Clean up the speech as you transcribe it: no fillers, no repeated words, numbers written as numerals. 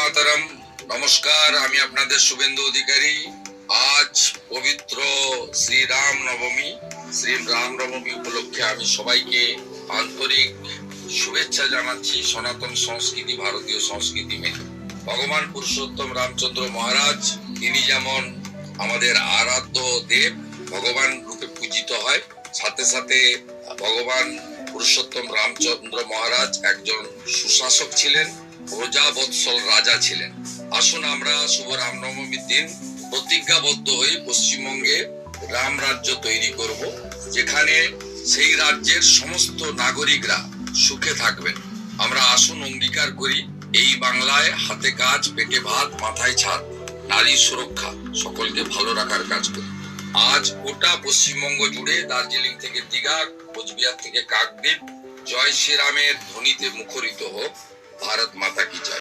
মাতারাম। নমস্কার, আমি আপনাদের শুভেন্দু অধিকারী। আজ পবিত্র শ্রীরাম নবমী। শ্রীরাম নবমী উপলক্ষে আমি সবাইকে আন্তরিক শুভেচ্ছা জানাচ্ছি। সনাতন সংস্কৃতি, ভারতীয় সংস্কৃতি মেনে ভগবান পুরুষোত্তম রামচন্দ্র মহারাজ, তিনি যেমন আমাদের আরাধ্য দেব, ভগবান রূপে পূজিত হয়, সাথে সাথে ভগবান পুরুষোত্তম রামচন্দ্র মহারাজ একজন সুশাসক ছিলেন, প্রজা বৎসল রাজা ছিলেন। আসুন আমরা শুভ রামনবমীর দিন প্রতিজ্ঞাবদ্ধ হয়ে পশ্চিমবঙ্গে রাম রাজ্য তৈরি করব, যেখানে সেই রাজ্যের সমস্ত নাগরিকরা সুখে থাকবেন। আমরা আসুন অঙ্গীকার করি, এই বাংলায় হাতে কাজ, পেটে ভাত, মাথায় ছাদ, নারী সুরক্ষা, সকলকে ভালো রাখার কাজ করি। আজ গোটা পশ্চিমবঙ্গ জুড়ে, দার্জিলিং থেকে দীঘা, কোচবিহার থেকে কাকদ্বীপ, জয় শ্রীরামের ধ্বনিতে মুখরিত হোক। ভারত মাতা কি জয়।